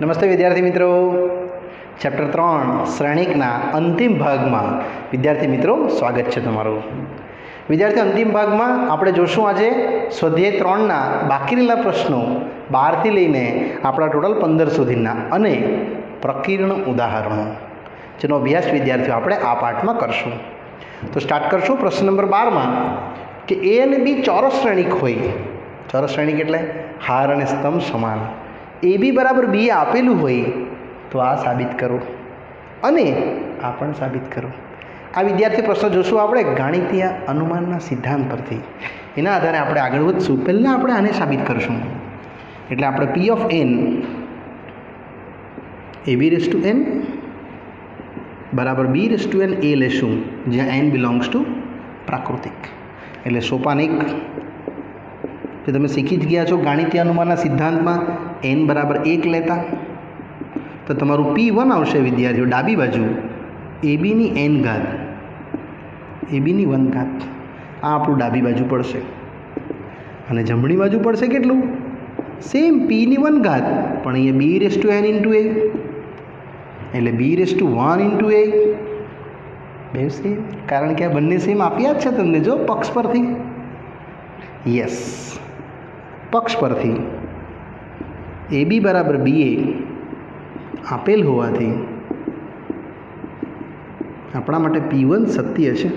નમસ્તે વિદ્યાર્થી મિત્રો, ચેપ્ટર 3 શ્રેણિકના અંતિમ ભાગમાં વિદ્યાર્થી મિત્રો સ્વાગત છે તમારું. વિદ્યાર્થી અંતિમ ભાગમાં આપણે જોશું આજે સ્વાધ્યાય 3ના બાકી રહેલા પ્રશ્નો 12થી લઈને આપણા ટોટલ 15 સુધીના અને પ્રકીર્ણ ઉદાહરણો જેનો અભ્યાસ વિદ્યાર્થીઓ આપણે આ પાઠમાં કરશું. તો સ્ટાર્ટ કરશું પ્રશ્ન નંબર 12માં કે એ અને બી ચોરસ શ્રેણિક હોય. ચોરસ શ્રેણિક એટલે હાર અને સ્તંભ સમાન. એ બી બરાબર બી આપેલું હોય તો આ સાબિત કરો અને આ પણ સાબિત કરો. આ વિદ્યાર્થી પ્રશ્ન જોશું આપણે ગાણિતીય અનુમાનના સિદ્ધાંત પરથી. એના આધારે આપણે આગળ વધશું. પહેલાં આપણે આને સાબિત કરશું. એટલે આપણે P of N A B raise to N બરાબર B raise to N A લેશું, જ્યાં એન બિલોંગ્સ ટુ પ્રાકૃતિક. એટલે સોપાનિક જે તમે શીખી જ ગયા છો ગાણિતીય અનુમાનના સિદ્ધાંતમાં એન બરાબર 1 લેતા તો તમારું P1 આવશે વિદ્યાર્થીઓ ડાબી બાજુ એ બીની એન ઘાત એ બીની 1 ઘાત. આ આપણું ડાબી બાજુ પડશે અને જમણી બાજુ પડશે કેટલું? સેમ Pની 1 ઘાત પણ અહીંયા B raise to N into A એટલે B raise to 1 into A બે સેમ, કારણ કે આ બંને સેમ આપ્યા જ છે તમને જો પક્ષ પરથી. યસ, પક્ષ પરથી એ બી બરાબર બી એ આપેલ હોવાથી આપણા માટે P1 સત્ય છે,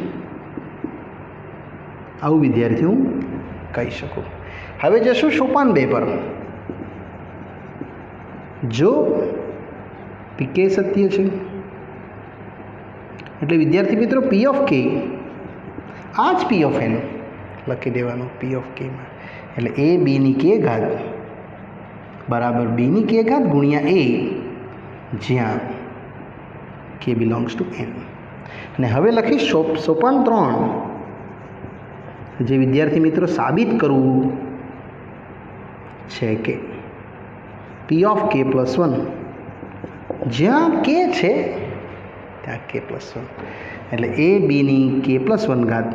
આવું વિદ્યાર્થી હું કહી શકું. હવે જશું સોપાન 2 પર. જો પીકે સત્ય છે એટલે વિદ્યાર્થી મિત્રો પી ઓફ કે આ જ પી ઓફ એન લખી દેવાનું પી ઓફ કેમાં. એટલે એ બીની કે ઘાત બરાબર બીની કે ઘાત ગુણ્યા એ, જ્યાં કે બિલોંગ્સ ટુ એન. અને હવે લખીશ સોપાન 3, જે વિદ્યાર્થી મિત્રો સાબિત કરવું છે કે પી ઓફ કે પ્લસ 1 જ્યાં કે છે ત્યાં કે પ્લસ 1 એટલે એ બીની કે પ્લસ 1 ઘાત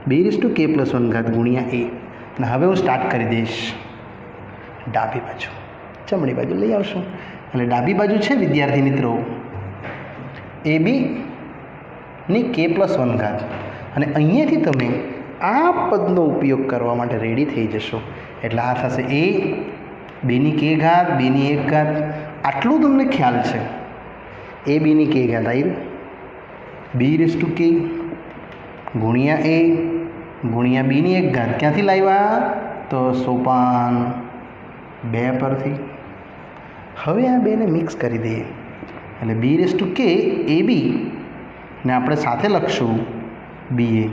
બી રેસ ટુ કે પ્લસ 1 ઘાત ગુણ્યા એ. અને હવે હું સ્ટાર્ટ કરી દઈશ ડાબી બાજુ, જમણી બાજુ લઈ આવશું. એટલે ડાબી બાજુ છે વિદ્યાર્થી મિત્રો એ બીની કે પ્લસ 1 ઘાત અને અહીંયાથી તમે આ પદનો ઉપયોગ કરવા માટે રેડી થઈ જશો. એટલે આ થશે એ બીની કે ઘાત બીની 1 ઘાત. આટલું તમને ખ્યાલ છે. એ બીની કે ઘાત આવી બી રેસ ટુ કે ગુણ્યા એ ગુણ્યા બીની 1 ઘાત. ક્યાંથી લાવ્યા? તો સોપાન 2 પરથી. હવે આ બેને મિક્સ કરી દઈએ એટલે બી રેસ ટુ કે એ બી ને આપણે સાથે લખશું બી એ.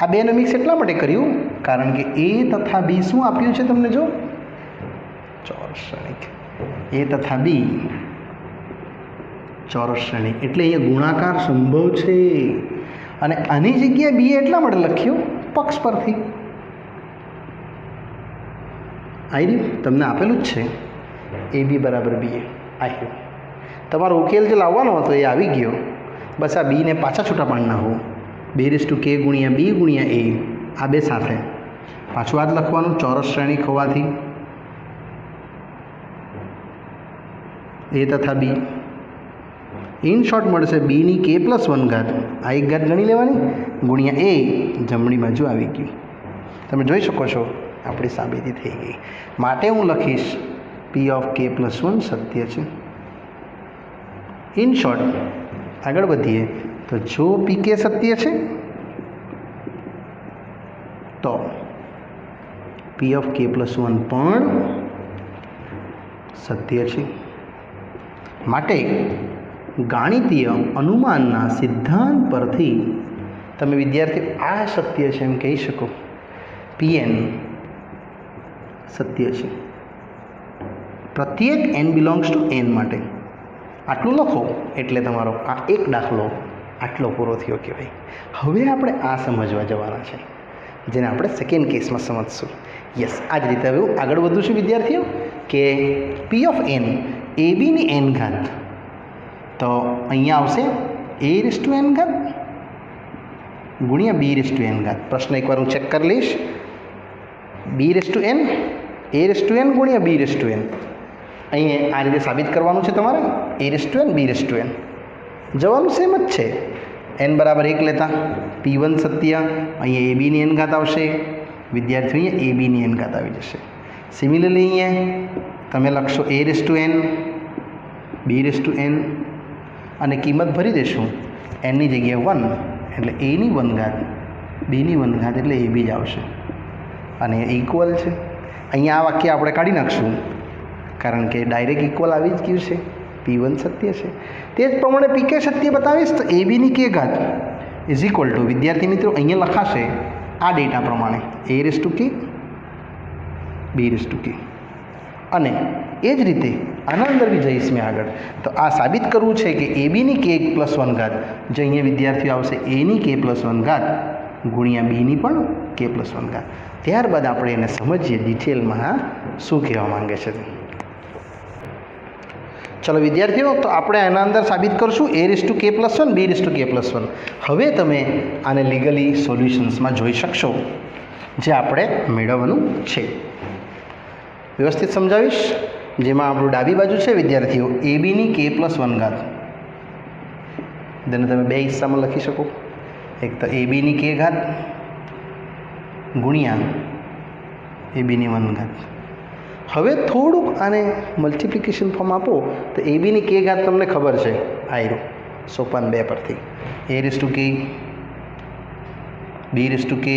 આ બેને મિક્સ એટલા માટે કર્યું કારણ કે એ તથા બી શું આપ્યું છે તમને? જો ચોરસ શ્રેણિક. એ તથા બી ચોરસ શ્રેણિક એટલે અહીંયા ગુણાકાર સંભવ છે. અને આની જગ્યાએ બી એટલા માટે લખ્યું પક્ષ પરથી. આવી તમને આપેલું જ છે એ બી બરાબર બી એ આવ્યું. તમારો ઉકેલ જે લાવવાનો હતો એ આવી ગયો. બસ આ બીને પાછા છૂટા પાડી નાખવું. બી રેસ ટુ કે ગુણ્યા બી ગુણ્યા એ આ બે સાથે પાછું આ જ લખવાનું ચોરસ શ્રેણિક હોવાથી એ તથા બી. ઇન શોર્ટ મળશે બીની કે પ્લસ 1 ઘાત આ 1 ઘાત ગણી લેવાની ગુણ્યા એ જમણી બાજુ આવી ગયું. તમે જોઈ શકો છો આપણી સાબિતી થઈ ગઈ. માટે હું લખીશ પી ઓફ કે પ્લસ 1 સત્ય છે. ઇન શોર્ટ આગળ વધીએ તો જો પી કે સત્ય છે તો પી ઓફ કે પ્લસ 1 પણ સત્ય છે. માટે ગાણિતીય અનુમાનના સિદ્ધાંત પરથી તમે વિદ્યાર્થી આ સત્ય છે એમ કહી શકો. પીએન સત્ય છે પ્રત્યેક એન બિલોંગ્સ ટુ એન માટે. આટલું લખો એટલે તમારો આ એક દાખલો આટલો પૂરો થયો કહેવાય. હવે આપણે આ સમજવા જવાના છે જેને આપણે સેકન્ડ કેસમાં સમજશું. યસ, આ જ રીતે હવે હું આગળ વધું છું વિદ્યાર્થીઓ કે પી ઓફ એન એ બીની એન ઘાત તો અહીંયા આવશે એ રેસ ટુ એન ઘાત ગુણ્યા બી રેસ ટુ એન ઘાત. પ્રશ્ન એકવાર હું ચેક કરી લઈશ. B raise to N A raise to N ગુણ્યા બી રેસ ટુ એન અહીંયા આ રીતે સાબિત કરવાનું છે તમારે a⁴n b⁴n જવાબ સેમ જ છે n બરાબર 1 લેતા p1 સત્ય, અહીંયા ab ની n ઘાત આવશે, વિદ્યાર્થીઓ અહીંયા ab ની n ઘાત આવી જશે. સિમિલરલી અહીંયા તમે લખશો a⁴n b⁴n અને કિંમત ભરી દેશું n ની જગ્યાએ 1 એટલે a ની 1 ઘાત b ની 1 ઘાત એટલે ab જ આવશે અને ઇક્વલ છે. અહીંયા આ વાક્ય આપણે કાઢી નાખશું કારણ કે ડાયરેક્ટ ઇક્વલ આવી જ ગયું છે, p1 સત્ય છે. તે જ પ્રમાણે pk સત્ય બતાવીશ તો ab ની k ઘાત ઇઝ ઇક્વલ ટુ વિદ્યાર્થી મિત્રો અહીંયા લખાશે આ ડેટા પ્રમાણે a⁴k b⁴k અને એ જ રીતે આના અંદર બી જઈશ મેં આગળ તો આ સાબિત કરવું છે કે ab ની k+1 ઘાત જે અહીંયા વિદ્યાર્થીઓ આવશે a ની k+1 ઘાત ગુણ્યા b ની પણ k+1 ઘાત. ત્યારબાદ આપણે એને સમજીએ ડિટેલમાં શું કહેવા માંગે છે. ચલો વિદ્યાર્થીઓ, તો આપણે આના અંદર સાબિત કરશું a⁴k+1 b⁴k+1. હવે તમે આને લીગલી સોલ્યુશન્સમાં જોઈ શકશો જે આપણે મેળવવાનું છે. વ્યવસ્થિત સમજાવીશ. જેમાં આપણું ડાબી બાજુ છે વિદ્યાર્થીઓ ab ની k+1 ઘાત, તેને તમે બે હિસ્સામાં લખી શકો. એક તો ab ની k ઘાત ગુણ્યા ab ની 1 ઘાત. હવે થોડુંક આને મલ્ટિપ્લિકેશન ફોર્મ આપો તો ab ની k ઘાત તમને ખબર છે આયરો સોપાન 2 પરથી a⁴k b⁴k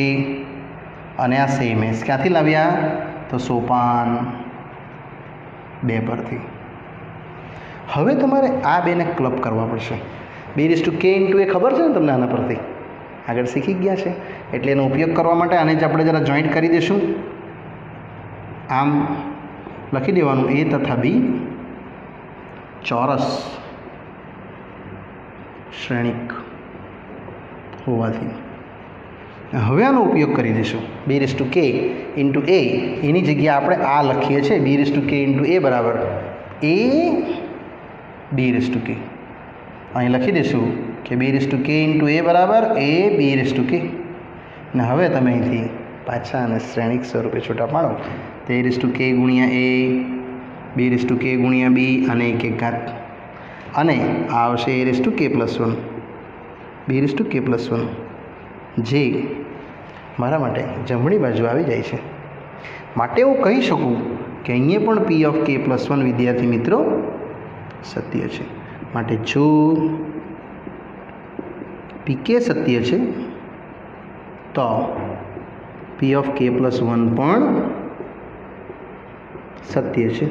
અને આ સેમ એસ ક્યાંથી લાવ્યા તો સોપાન 2 પરથી. હવે તમારે આ બેને ક્લબ કરવા પડશે. b⁴k × a ખબર છે ને તમને આના પરથી આગળ શીખી ગયા છે એટલે એનો ઉપયોગ કરવા માટે આને જ આપણે જરા જોઈન્ટ કરી દઈશું. આમ લખી દેવાનું a તથા b ચોરસ શ્રેણિક હોવાથી હવે આનો ઉપયોગ કરી દઈશું. b⁴k × a એની જગ્યાએ આપણે આ લખીએ છીએ b⁴k × a બરાબર a b⁴k. અહીં લખી દઈશું કે b⁴k × a બરાબર a b⁴k. અને હવે તમે અહીંથી પાછા અને શ્રેણિક સ્વરૂપે છૂટા પાડો તો a⁴k ગુણ્યા a b⁴k ગુણ્યા b અને 1 ઘાત અને આ આવશે a⁴k+1 b⁴k+1 જે મારા માટે જમણી બાજુ આવી જાય છે. માટે હું કહી શકું કે અહીંયા પણ p(k+1) વિદ્યાર્થી મિત્રો સત્ય છે. માટે જો pk સત્ય છે તો p(k+1) પણ સત્ય છે.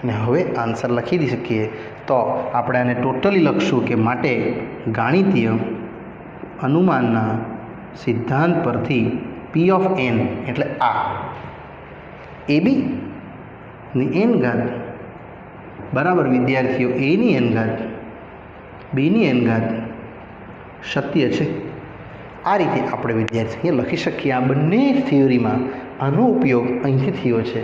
અને હવે આન્સર લખી શકીએ તો આપણે આને ટોટલી લખશું કે માટે ગાણિતીય અનુમાનના સિદ્ધાંત પરથી p(n) એટલે આ ab ની n ઘાત બરાબર વિદ્યાર્થીઓ a ની n ઘાત b ની n ઘાત સત્ય છે. આ રીતે આપણે વિદ્યાર્થીએ લખી શકીએ. આ બંને થિયરીમાં આનો ઉપયોગ અહીંથી થયો છે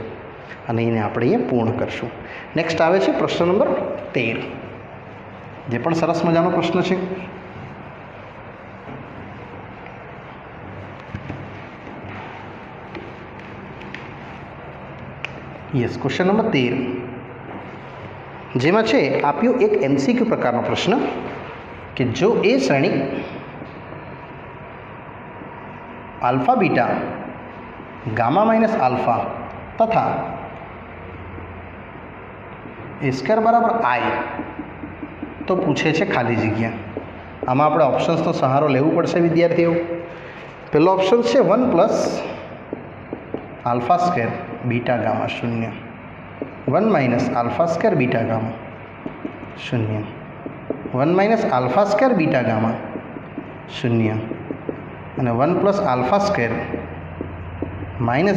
અને એને આપણે અહીંયા પૂર્ણ કરશું. નેક્સ્ટ આવે છે પ્રશ્ન નંબર 13, જે પણ સરસ મજાનો પ્રશ્ન છે. યસ, ક્વેશ્ચન નંબર 13, જેમાં છે આપ્યું એક MCQ પ્રકારનો પ્રશ્ન કે જો એ શ્રેણી alpha beta gamma minus alpha તથા A² બરાબર I તો પૂછે છે ખાલી જગ્યા. આમાં આપણે ઓપ્શન્સનો સહારો લેવું પડશે વિદ્યાર્થીઓ. પહેલો ઓપ્શન છે 1 + α² beta gamma 0, 1 - α² beta gamma 0, 1 - α² beta gamma 0 અને 1 + α²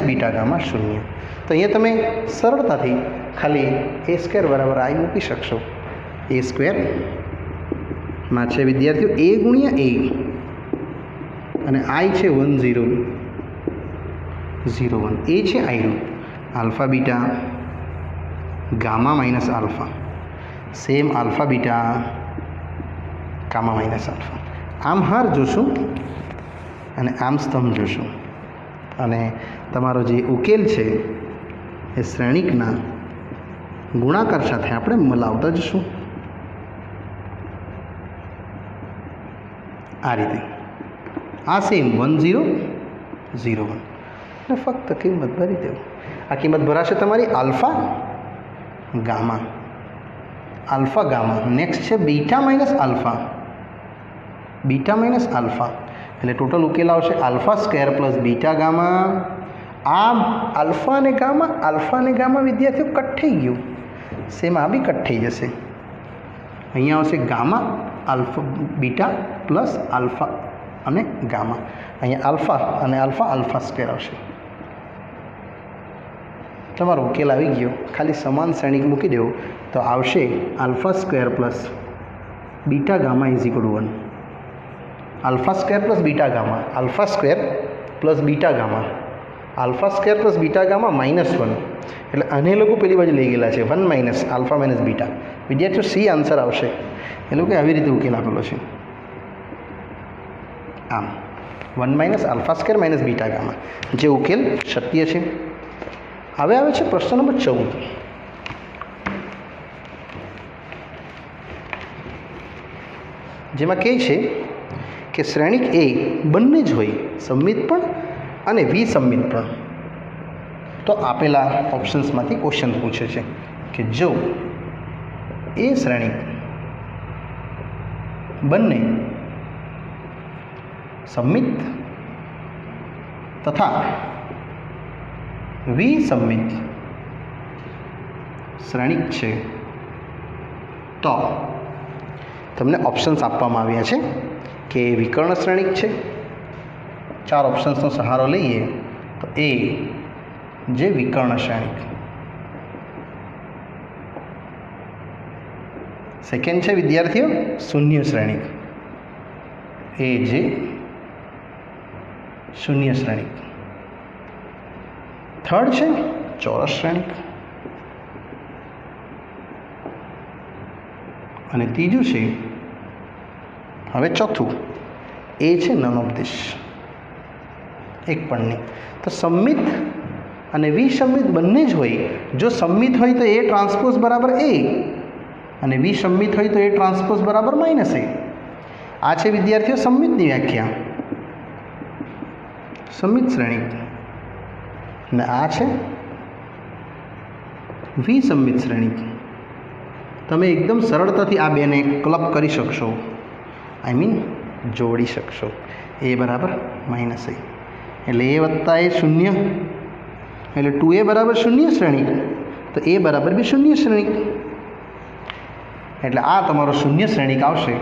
- બીટા ગામા 0. તો અહીંયા તમે સરળતાથી ખાલી A² બરાબર I મૂકી શકશો. A² માં છે વિદ્યાર્થીઓ a ગુણ્યા a અને I છે 1 0 0 1. એ છે આઈનું alpha beta gamma minus alpha, same alpha beta gamma minus alpha. આમ હાર જોશું અને આમ સ્તંભ જોશું અને તમારો જે ઉકેલ છે એ શ્રેણિકના ગુણાકાર સાથે આપણે મલાવતા જશું આ રીતે. આ સેમ 1001 અને ફક્ત કિંમત ભરી દેવું. આ કિંમત ભરાશે તમારી alpha gamma. Alpha gamma. Next છે beta minus alpha. Beta minus alpha એટલે ટોટલ ઉકેલ આવશે alpha square plus beta gamma. આ આલ્ફા અને ગામા વિદ્યાર્થીઓ કટ થઈ ગયું. સેમ આ બી કટ થઈ જશે. અહીંયા આવશે gamma alpha beta plus alpha અને ગામા. અહીંયા આલ્ફા અને આલ્ફા સ્ક્વેર આવશે. તમારો ઉકેલ આવી ગયો. ખાલી સમાન શ્રેણિક મૂકી દેવું તો આવશે alpha square plus beta gamma is equal to 1. Alpha square plus beta gamma. Alpha square plus beta gamma. Alpha square plus beta gamma -1 એટલે આને લોકો પેલી બાજુ લઈ ગયેલા છે 1 માઇનસ આલ્ફા માઇનસ બીટા. વિદ્યાર્થીઓ સી આન્સર આવશે. એ લોકો આવી રીતે ઉકેલ આપેલો છે. આમ 1 minus alpha square minus beta gamma જે ઉકેલ સત્ય છે. હવે આવે છે પ્રશ્ન નંબર 14. જેમાં કહે છે કે શ્રેણિક એ બંને જ હોય, સમમિત પણ અને વિસમમિત પણ. તો આપેલા ઓપ્શન્સમાંથી ક્વેશ્ચન પૂછે છે કે જો એ શ્રેણિક બંને સમમિત તથા વિસમમિત શ્રેણિક છે તો તમને ઓપ્શન્સ આપવામાં આવ્યા છે કે વિકર્ણ શ્રેણિક છે. 4 ઓપ્શન્સનો સહારો લઈએ તો એ જે વિકર્ણ શ્રેણિક, સેકન્ડ છે વિદ્યાર્થીઓ શૂન્ય શ્રેણિક, એ જે શૂન્ય શ્રેણિક. થર્ડ છે ચોરસ શ્રેણિક અને ત્રીજું છે હવે ચોથું એ છે નન ઓફ ધીસ, એક પણ નહીં. તો સમમિત અને વિસમમિત બંને જ હોય. જો સમમિત હોય તો એ ટ્રાન્સપોઝ બરાબર એ અને વિસમમિત હોય તો એ ટ્રાન્સપોઝ બરાબર -a. આ છે વિદ્યાર્થીઓ સમમિતની વ્યાખ્યા, સમમિત શ્રેણિક. અને આ છે વિસમમિત શ્રેણિક. તમે એકદમ સરળતાથી આ બેને ક્લબ કરી શકશો, આઈ મીન જોડી શકશો. એ બરાબર -a એટલે એ વત્તા એ શૂન્ય એટલે 2a બરાબર શૂન્ય શ્રેણિક, તો એ બરાબર બી શૂન્ય શ્રેણિક. એટલે આ તમારો શૂન્ય શ્રેણિક આવશે,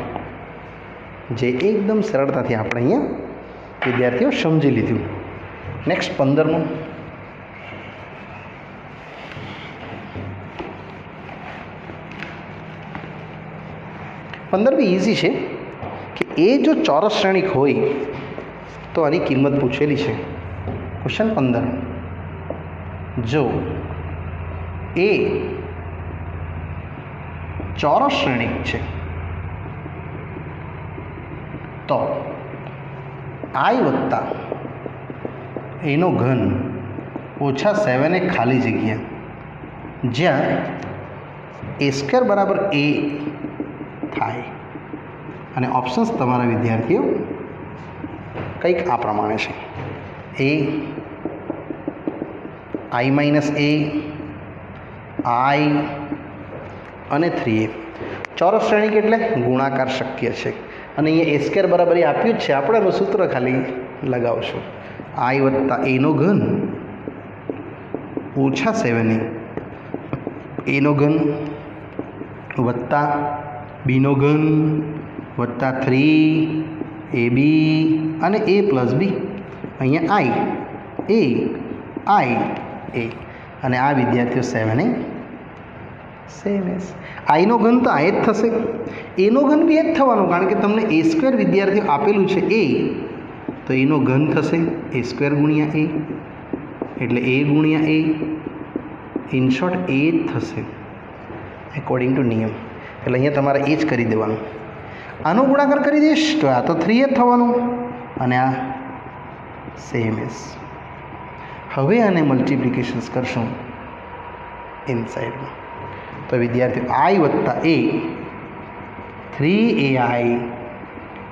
જે એકદમ સરળતાથી આપણે અહીંયા વિદ્યાર્થીઓ સમજી લીધું. નેક્સ્ટ 15મું. 15 બી ઇઝી છે કે એ જો ચોરસ શ્રેણિક હોય તો આની કિંમત પૂછેલી છે. ક્વેશ્ચન 15, જો એ ચોરસ શ્રેણિક છે તો i વત્તા એનો ઘન ઓછા 7 એ ખાલી જગ્યા જ્યાં a² બરાબર a થાય. અને ઓપ્શન્સ તમારા વિદ્યાર્થીઓ કંઈક આ પ્રમાણે છે: a, i - a, i અને 3a. ચોરસ શ્રેણિક એટલે ગુણાકાર શક્ય છે અને અહીંયા a² બરાબર એ આપ્યું જ છે. આપણે એનું સૂત્ર ખાલી લગાવશું: i વત્તા એનો ઘન ઓછા 7a, એનો ઘન વત્તા બીનો ઘન વત્તા 3ab અને a પ્લસ બી. અહીંયા i a અને આ વિદ્યાર્થીઓ 7a સેમ એસ. આઈનો ઘન તો આ જ થશે, એનો ઘન બી એ જ થવાનું, કારણ કે તમને a² વિદ્યાર્થીઓ આપેલું છે a, તો એનો ઘન થશે a² ગુણ્યા a એટલે a ગુણ્યા a. ઇન શોર્ટ એ જ થશે એકોર્ડિંગ ટુ નિયમ. એટલે અહીંયા તમારે એ જ કરી દેવાનું. આનો ગુણાકાર કરી દઈશ તો આ તો 3 જ થવાનું અને આ સેમ એસ. હવે આને મલ્ટિપ્લિકેશન્સ કરશું ઇનસાઇડમાં. તો વિદ્યાર્થીઓ i વત્તા a 3ai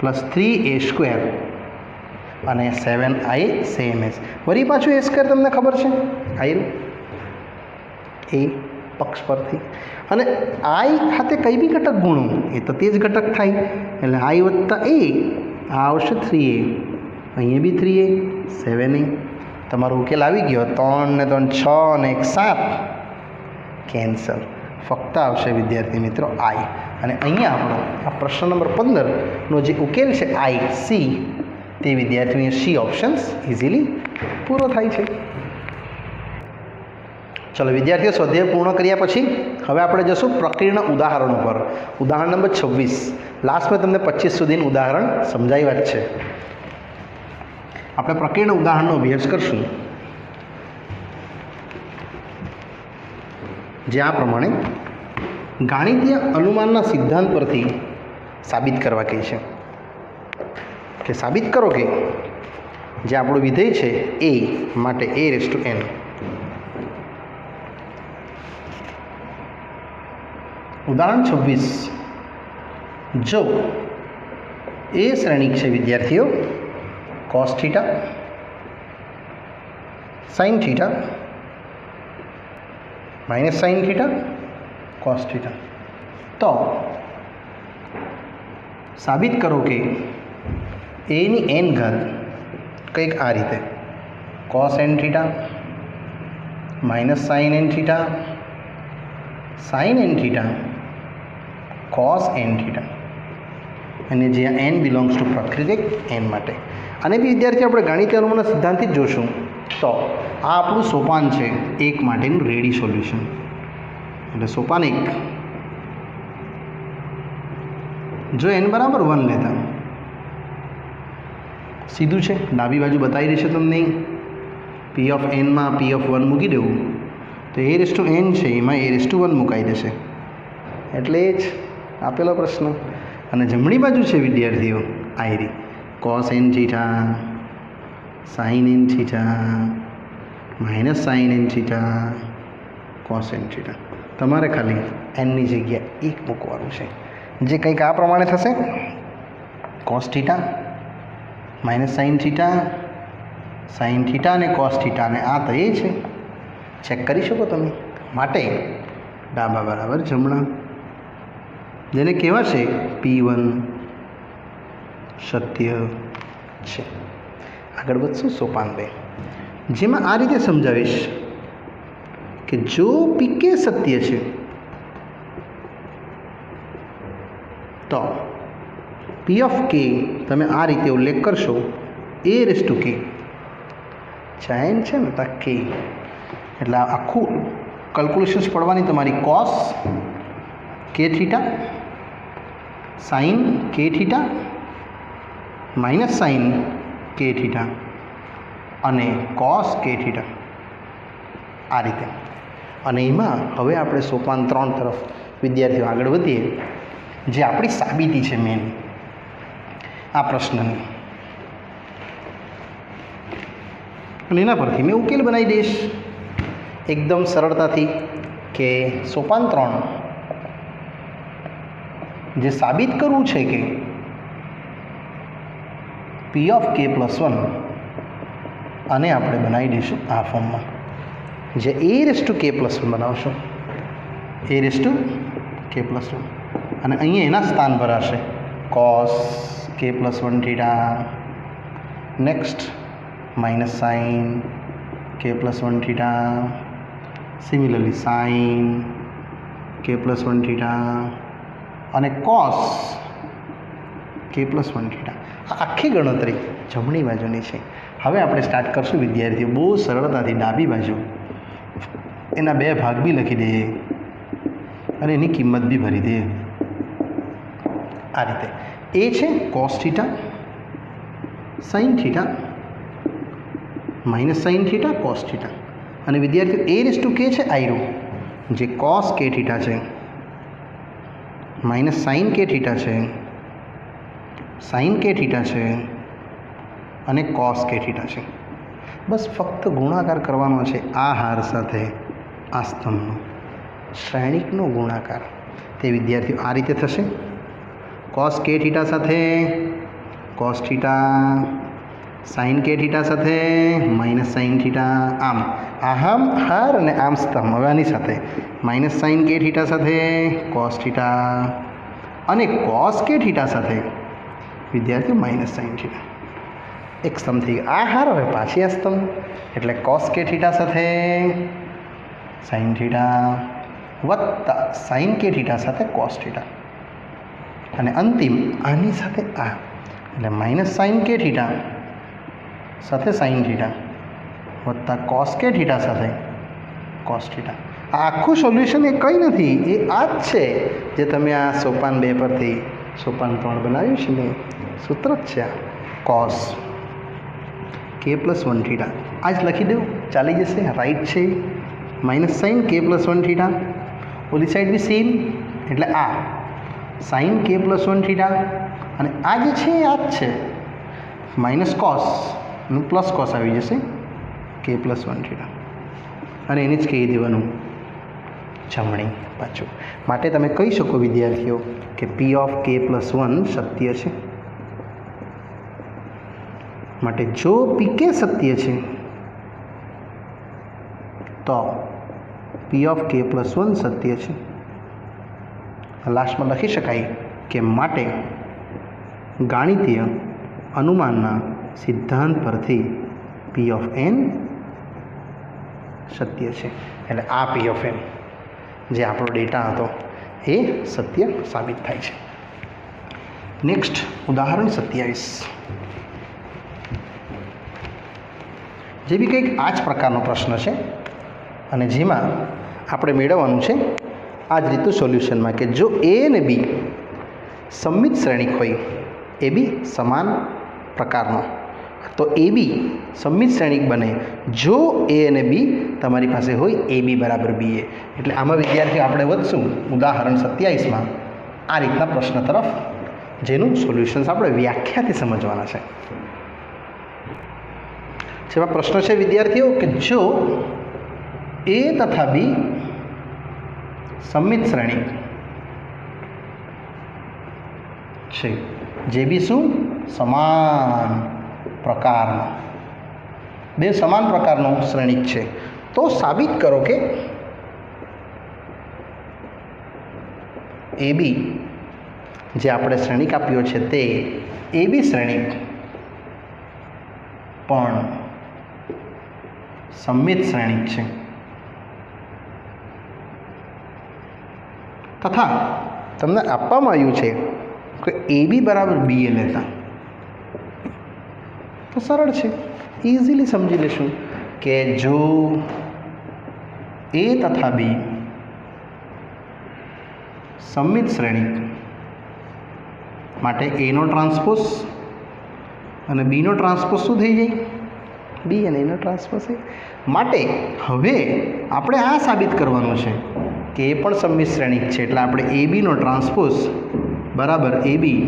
પ્લસ 3a² અને 7i સેમ એસ વળી પાછું a સ્ક્વેર તમને ખબર છે આયરું એ પક્ષ પરથી અને i ખાતે કઈ બી ઘટક ગુણું એ તો તે જ ઘટક થાય એટલે i વત્તા a આ આવશે 3a અહીંયા બી 3a 7a તમારો ઉકેલ આવી ગયો 3 ને 3 6 ને 1 7 કેન્સલ ફક્ત આવશે વિદ્યાર્થી મિત્રો i અને અહીંયા આપણો આ પ્રશ્ન નંબર 15 નો જે ઉકેલ છે i c તે વિદ્યાર્થીઓ સી ઓપ્શન્સ ઇઝીલી પૂરો થાય છે. ચલો વિદ્યાર્થીઓ સ્વાધ્યાય પૂર્ણ કર્યા પછી હવે આપણે જશું પ્રકીર્ણ ઉદાહરણો પર. ઉદાહરણ નંબર 26 લાસ્ટ મેં તમને 25 સુધીનું ઉદાહરણ સમજાવ્યા જ છે. આપણે પ્રકીર્ણ ઉદાહરણનો અભ્યાસ કરશું જે આ પ્રમાણે ગાણિતીય અનુમાનના સિદ્ધાંત પરથી સાબિત કરવા કહે છે કે સાબિત કરો કે જે આપણું વિધેય છે a માટે a⁴n ઉદાહરણ 26 જો એ શ્રેણિક છે વિદ્યાર્થીઓ cos θ sin θ minus sin θ cos θ તો સાબિત કરો કે a ની n ઘાત કંઈક આ રીતે cos n θ minus sin n θ sin n θ cos n θ અને જ્યાં n બિલોંગ્સ ટુ પ્રાકૃતિક n માટે અને બી વિદ્યાર્થીઓ આપણે ગાણિતીય અનુમાનના સિદ્ધાંતથી જ જોશું. તો આ આપણું સોપાન છે 1 માટેનું રેડી સોલ્યુશન એટલે સોપાન 1 જો n બરાબર 1 લેતા સીધું છે ડાબી બાજુ બતાવી દેશે તમને p ઓફ n માં p ઓફ 1 મૂકી દેવું તો a⁴n છે એમાં a⁴1 મુકાઈ દેશે એટલે જ આપેલો પ્રશ્ન. અને જમણી બાજુ છે વિદ્યાર્થીઓ આયરી cos n θ sin n θ minus sin n θ cos n θ તમારે ખાલી n ની જગ્યા 1 મૂકવાનું છે જે કંઈક આ પ્રમાણે થશે cos θ માઇનસ sin θ sin θ અને cos θ અને આ તો એ છે ચેક કરી શકો તમે. માટે ડાબા બરાબર જમણા જેને કહેવાશે p1 સત્ય છે. આગળ વધશું સોપાન 2 જેમાં આ રીતે સમજાવીશ કે જો pk સત્ય છે તો p ઓફ k તમે આ રીતે ઉલ્લેખ કરશો a⁴k ચાઇન છે ને તા k એટલે આખું કેલ્ક્યુલેશન્સ પડવાની તમારી cos k θ sin k θ minus sin k θ અને cos k θ આ રીતે. અને એમાં હવે આપણે સોપાન 3 તરફ વિદ્યાર્થીઓ આગળ વધીએ જે આપણી સાબિતી છે મેન આ પ્રશ્નની અને એના પરથી મેં ઉકેલ બનાવી દઈશ એકદમ સરળતાથી કે સોપાન 3 જે સાબિત કરવું છે કે p ઓફ k + 1 અને આપણે બનાવી દઈશું આ ફોર્મમાં જે a⁴k + 1 બનાવશું a⁴k + 1 અને અહીંયા એના સ્થાન પર હશે cos k + 1 θ next minus sin k + 1 θ similarly sin k + 1 θ અને cos k + 1 θ. આખી ગણતરી જમણી બાજુની છે. હવે આપણે સ્ટાર્ટ કરશું વિદ્યાર્થીઓ બહુ સરળતાથી ડાબી બાજુ એના 2 ભાગ બી લખી દઈએ અને એની કિંમત બી ભરી દઈએ આ રીતે. એ છે cos θ sin θ minus sin θ cos θ અને વિદ્યાર્થીઓ a⁴k છે આયરો જે cos k θ છે માઇનસ sin k θ છે sin k θ છે અને cos k θ છે. બસ ફક્ત ગુણાકાર કરવાનો છે આ હાર સાથે આ સ્તંભનો શ્રેણિકનો ગુણાકાર તે વિદ્યાર્થીઓ આ રીતે થશે. કોસ કે થીટા સાથે કોસ થીટા, સાઇન કે થીટા સાથે માઇનસ સાઇન થીટા, આમ આમ હાર અને આમ સ્તંભ. હવે આની સાથે માઇનસ સાઇન કે થીટા સાથે કોસ થીટા અને કોસ કે થીટા સાથે વિદ્યાર્થીઓ માઇનસ સાઇન થીટા. એક સ્તંભ થઈ ગયો. આ હાર હવે પાછી આ સ્તંભ, એટલે કોસ કે થીટા સાથે સાઇન થીટા વત્તા સાઇન કે થીટા સાથે કોસ થીટા અને અંતિમ આની સાથે આ, એટલે માઇનસ સાઇન કે થીટા સાથે સાઇન થીટા વત્તા કોસ કે થીટા સાથે કોસ થીટા. આ આખું સોલ્યુશન એ કંઈ નથી, એ આ જ છે જે તમે આ સોપાન 2 પરથી સોપાન 3 બનાવ્યું છે ને, સૂત્ર જ છે આ. કોસ કે પ્લસ 1 થીટા આ જ લખી દઉં, ચાલી જશે, રાઈટ છે. માઇનસ સાઇન કે પ્લસ 1 થીટા, ઓલી સાઈડ બી સેમ, એટલે આ સાઇન કે પ્લસ 1 થીટા અને આ જે છે આ જ છે, માઇનસ કોસ પ્લસ કોસ આવી જશે કે પ્લસ 1 થીટા અને એને જ કહી દેવાનું જમણી બાજુ. માટે તમે કહી શકો વિદ્યાર્થીઓ કે પી ઓફ કે પ્લસ 1 સત્ય છે. માટે જો પી કે સત્ય છે તો પી ઓફ કે પ્લસ 1 સત્ય છે. લાસ્ટમાં લખી શકાય કે માટે ગાણિતીય અનુમાનના સિદ્ધાંત પરથી પી ઓફ એન સત્ય છે. એટલે આ પી ઓફ એન જે આપણો ડેટા હતો એ સત્ય સાબિત થાય છે. નેક્સ્ટ ઉદાહરણ 27. જે બી કંઈક આ જ પ્રકારનો પ્રશ્ન છે અને જેમાં આપણે મેળવવાનું છે આ જ રીતનું સોલ્યુશનમાં કે જો એ અને બી સમમિત શ્રેણિક હોય, એ બી સમાન પ્રકારનો, તો એ બી સમમિત શ્રેણિક બને જો એ અને બી તમારી પાસે હોય એ બી બરાબર બી એ. એટલે આમાં વિદ્યાર્થીઓ આપણે વધશું ઉદાહરણ 27માં આ રીતના પ્રશ્ન તરફ, જેનું સોલ્યુશન્સ આપણે વ્યાખ્યાથી સમજવાના છે. જેમાં પ્રશ્ન છે વિદ્યાર્થીઓ કે જો એ તથા બી સમમિત શ્રેણિક છે, જે બી શું સમાન પ્રકારનો, બે સમાન પ્રકારનો શ્રેણિક છે, તો સાબિત કરો કે એ બી જે આપણે શ્રેણિક આપ્યો છે તે એ બી શ્રેણિક પણ સમમિત શ્રેણિક છે તથા તમને આપવામાં આવ્યું છે કે એ બી બરાબર બી એ લેતા, તો સરળ છે, ઇઝીલી સમજી લેશું કે જો એ તથા બી સમમિત શ્રેણિક માટે એનો ટ્રાન્સપોઝ અને બીનો ટ્રાન્સપોઝ શું થઈ જાય? બી અને એનો ટ્રાન્સપોઝ. માટે હવે આપણે આ સાબિત કરવાનું છે કે એ પણ સમમિત શ્રેણિક છે, એટલે આપણે એ બીનો ટ્રાન્સપોઝ બરાબર એ બી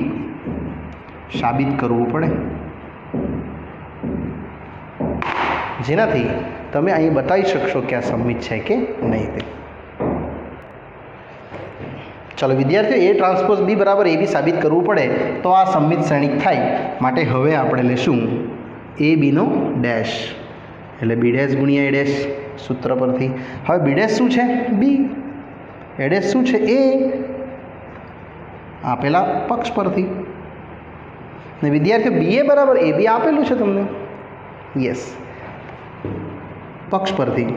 સાબિત કરવું પડે, જેનાથી તમે અહીં બતાવી શકશો કે આ સમમિત છે કે નહીં તે. ચલો વિદ્યાર્થીઓ, એ ટ્રાન્સપોઝ બી બરાબર એ બી સાબિત કરવું પડે તો આ સમમિત શ્રેણિક થાય. માટે હવે આપણે લેશું એ બીનો ડેશ, એટલે બી ડેશ ગુણ્યા એ ડેશ સૂત્ર પરથી. હવે બી ડેશ શું છે? બી. એ ડેશ શું છે? એ. આપેલા પક્ષ પરથી. ને વિદ્યાર્થીઓ બી એ બરાબર એ બી આપેલું છે તમને, યસ, પક્ષ પરથી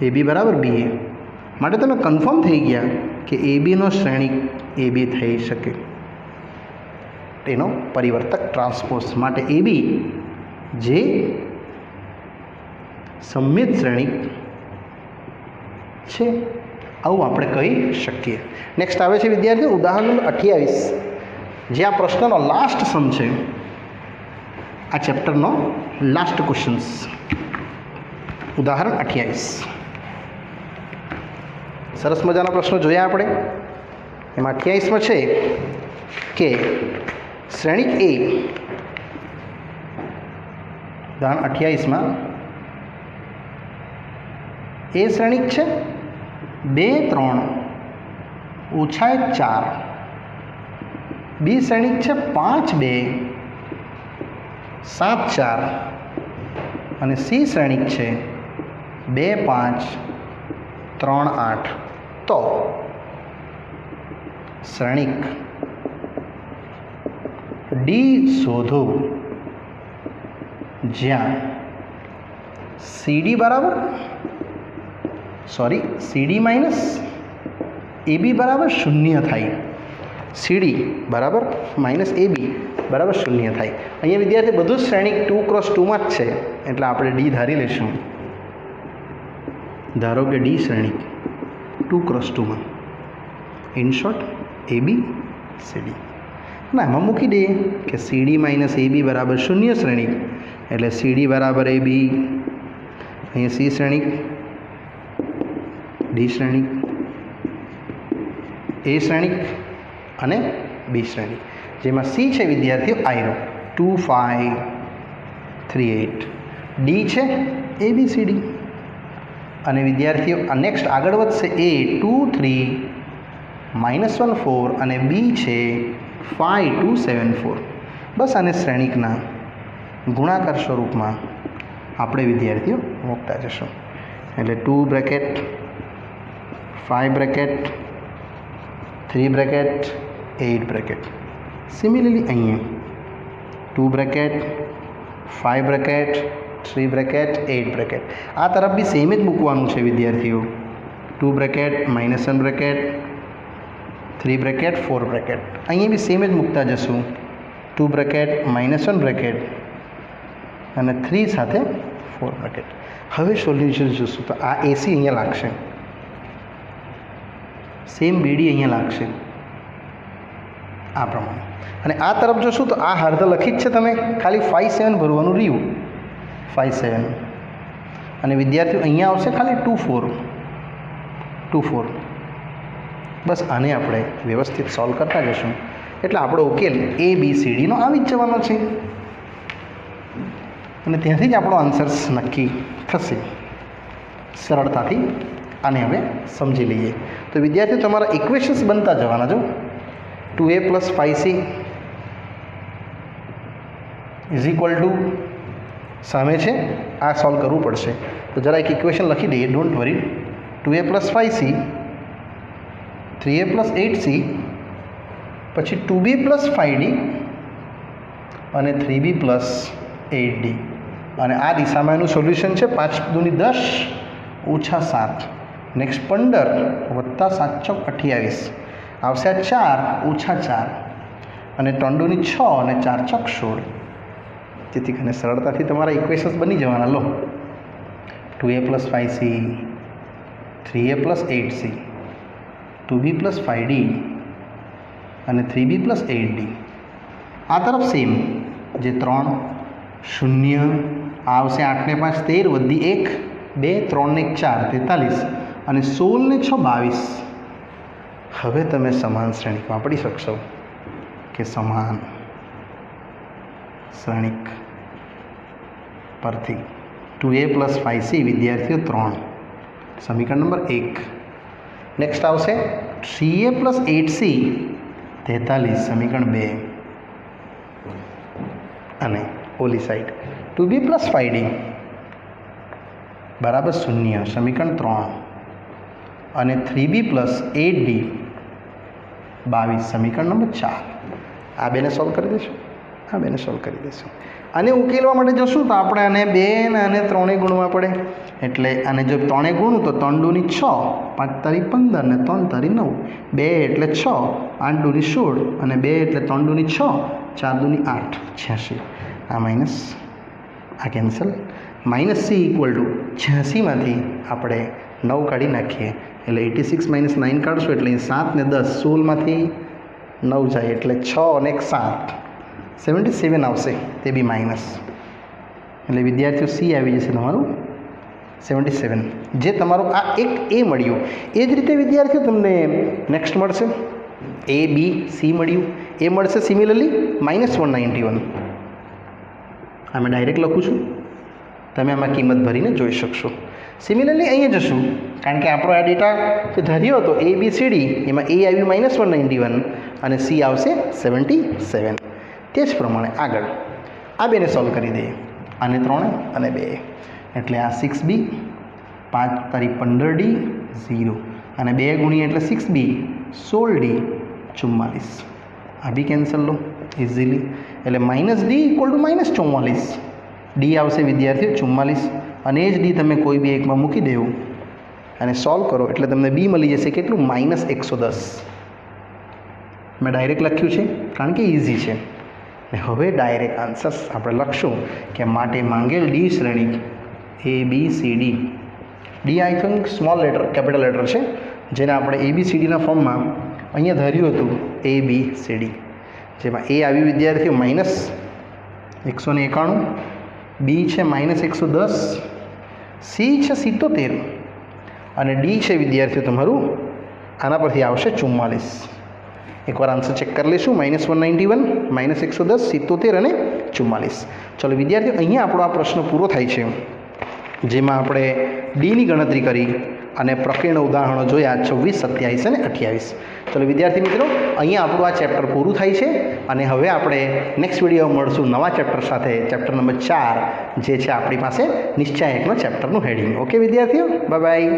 એ બી બરાબર બી એ. માટે તમે કન્ફર્મ થઈ ગયા કે એ બીનો શ્રેણિક એ બી થઈ શકે, એનો પરિવર્તક ટ્રાન્સપોઝ. માટે એ બી જે સમમિત શ્રેણિક છે આવું આપણે કહી શકીએ. નેક્સ્ટ આવે છે વિદ્યાર્થીઓ ઉદાહરણ નંબર 28, જે આ પ્રશ્નનો લાસ્ટ સમ છે, આ ચેપ્ટરનો લાસ્ટ ક્વેશ્ચન્સ. ઉદાહરણ 28. સરસ મજાના પ્રશ્નો જોયા આપણે. એમાં 28માં છે કે શ્રેણિક એ, ઉદાહરણ 28માં એ શ્રેણિક છે 2 3 ઓછા 1 4, બી શ્રેણિક છે 5 2 7 4 અને સી શ્રેણિક છે 2 5 3 8. તો શ્રેણિક ડી શોધો જ્યાં સીડી બરાબર સીડી માઇનસ એબી બરાબર 0 થાય. સીડી બરાબર માઇનસ એબી બરાબર 0 થાય. અહીંયા વિદ્યાર્થી બધું જ શ્રેણિક 2x2 માં જ છે એટલે આપણે ડી ધારી લઈશું. ધારો કે ડી શ્રેણિક 2x2 માં ઇન શોર્ટ એબી સીડી અને આમાં મૂકી દઈએ કે સીડી માઇનસ એબી બરાબર 0 શ્રેણિક એટલે સીડી બરાબર એબી. અહીંયા સી શ્રેણિક, ડી શ્રેણિક, એ શ્રેણિક અને બી શ્રેણિક, જેમાં સી છે વિદ્યાર્થીઓ આયરો 2 5 3 8, ડી છે ABCD અને વિદ્યાર્થીઓ નેક્સ્ટ આગળ વધશે એ 2 3 -1 4 અને બી છે 5 2 7 4. બસ આને શ્રેણિકના ગુણાકાર સ્વરૂપમાં આપણે વિદ્યાર્થીઓ મૂકતા જશું. એટલે 2 bracket 5 bracket 3 bracket 8 bracket. Similarly અહીંયા 2 બ્રેકેટ 5 બ્રેકેટ 3 બ્રેકેટ 8 બ્રેકેટ. આ તરફ બી સેમ જ મૂકવાનું છે વિદ્યાર્થીઓ. 2 બ્રેકેટ -1 બ્રેકેટ 3 બ્રેકેટ 4 બ્રેકેટ. અહીંયા બી સેમ જ મૂકતા જશું. 2 બ્રેકેટ -1 બ્રેકેટ અને 3 સાથે 4 બ્રેકેટ. હવે સોલ્યુશન જોશું તો આ એસી અહીંયા લાગશે, સેમ બીડી અહીંયા લાગશે આ પ્રમાણે. અને આ તરફ જોશું તો આ હર્ધ લખી જ છે તમે, ખાલી 5 7 ભરવાનું રહ્યું 5 7. અને વિદ્યાર્થીઓ અહીંયા આવશે ખાલી 2 4 2 4. બસ આને આપણે વ્યવસ્થિત સોલ્વ કરતા જશું એટલે આપણો ઉકેલ ABCDનો આવી જ જવાનો છે અને ત્યાંથી જ આપણો આન્સર્સ નક્કી થશે સરળતાથી. આને હવે સમજી લઈએ તો વિદ્યાર્થીઓ તમારા ઇક્વેશન્સ બનતા જવાના. જો 2A + 5C = સામે છે, આ સોલ્વ કરવું પડશે તો જરા એક ઇક્વેશન લખી દઈએ, don't worry. 2A + 5C 3A + 8C પછી 2B + 5D અને 3B + 8D. અને આ દિશામાં એનું સોલ્યુશન છે 5 × 10 ઓછા 7, નેક્સ્ટ 15 વત્તા 7 × 28 આવશે 4 ઓછા 4 અને 3 × 6 અને 4 × 16. જેથી કરીને સરળતાથી તમારા ઇક્વેશન્સ બની જવાના. લો 2A + 5C 3A + 8C 2B + 5D અને 3B + 8D. આ તરફ સેમ જે 3 0 આવશે 8 ને 5 13 વધી 1 2 3 ને 1 4 43 અને 16 ને 6 22. હવે તમે સમાન શ્રેણિક વાપરી શકશો કે સમાન શ્રેણિક પરથી 2A + 5C વિદ્યાર્થીઓ 3 સમીકરણ નંબર 1. નેક્સ્ટ આવશે 3A + 8C 43 સમીકરણ 2 અને ઓલી સાઈડ 2B + 5D બરાબર 0 સમીકરણ 3 અને 3B + 8D 22 સમીકરણ નંબર 4. આ બેને સોલ્વ કરી દઈશું, આ બેને સોલ્વ કરી દઈશું. આને ઉકેલવા માટે જશું તો આપણે આને 2 ને આને 3 ગુણવા પડે. એટલે આને જો 3 ગુણું તો 3 × 6 5 × 15 ને 3 × 9 2 એટલે 6 8 × 16 અને 2 એટલે 3 × 6 4 × 8 86. આ માઇનસ આ કેન્સલ. -C = 86માંથી આપણે 9 કાઢી નાખીએ એટલે 86 - 9 કાઢશું એટલે 7 ને 10 16માંથી 9 જાય એટલે 6 અને 1 7 77 આવશે, તે બી માઇનસ. એટલે વિદ્યાર્થીઓ C આવી જશે તમારું 77, જે તમારું આ એક A મળ્યું. એ જ રીતે વિદ્યાર્થીઓ તમને નેક્સ્ટ મળશે A B C મળ્યું, એ મળશે સિમિલરલી -191. આ મેં ડાયરેક્ટ લખું છું, તમે આમાં કિંમત ભરીને જોઈ શકશો. સિમિલરલી અહીંયા જશું કારણ કે આપણો આ ડેટા જે ધર્યો હતો ABCD એમાં એ આવ્યું -191 અને સી આવશે 77. તે જ પ્રમાણે આગળ આ બેને સોલ્વ કરી દઈએ, આને 3 અને 2 એટલે આ 6B 5 તારી 15D 0 અને 2 ગુણ્યા એટલે 6B 16D 44. આ બી કેન્સલ લો ઇઝીલી, એટલે -D = -44. ડી આવશે વિદ્યાર્થીઓ 44 અને એ જ ડી તમે કોઈ બી એકમાં મૂકી દેવું અને સોલ્વ કરો એટલે તમને બી મળી જશે કેટલું -110. મેં ડાયરેક્ટ લખ્યું છે કારણ કે ઇઝી છે. અને હવે ડાયરેક્ટ આન્સર્સ આપણે લખશું કે માટે માંગેલ ડી શ્રેણી ABCD. D I think small letter capital letter છે જેને આપણે ABCDના ફોર્મમાં અહીંયા ધાર્યું હતું ABCD, જેમાં એ આવ્યું વિદ્યાર્થીઓ -191, બી છે -110, સી છે 77 અને ડી છે વિદ્યાર્થીઓ તમારું આના પરથી આવશે 44. એકવાર આન્સર ચેક કરી લઈશું. -191, -110, 77 અને 44. ચલો વિદ્યાર્થીઓ, અહીંયા આપણો આ પ્રશ્ન પૂરો થાય છે જેમાં આપણે ડીની ગણતરી કરી અને પ્રકરણ ઉદાહરણો જોયા 26, 27 અને 28. ચલો વિદ્યાર્થી મિત્રો, અહીંયા આપણું આ ચેપ્ટર પૂરું થાય છે અને હવે આપણે નેક્સ્ટ વિડીયોમાં મળશું નવા ચેપ્ટર સાથે, ચેપ્ટર નંબર 4 જે છે આપણી પાસે નિશ્ચયાંકનો ચેપ્ટરનું હેડિંગ. ઓકે વિદ્યાર્થીઓ, બાય બાય.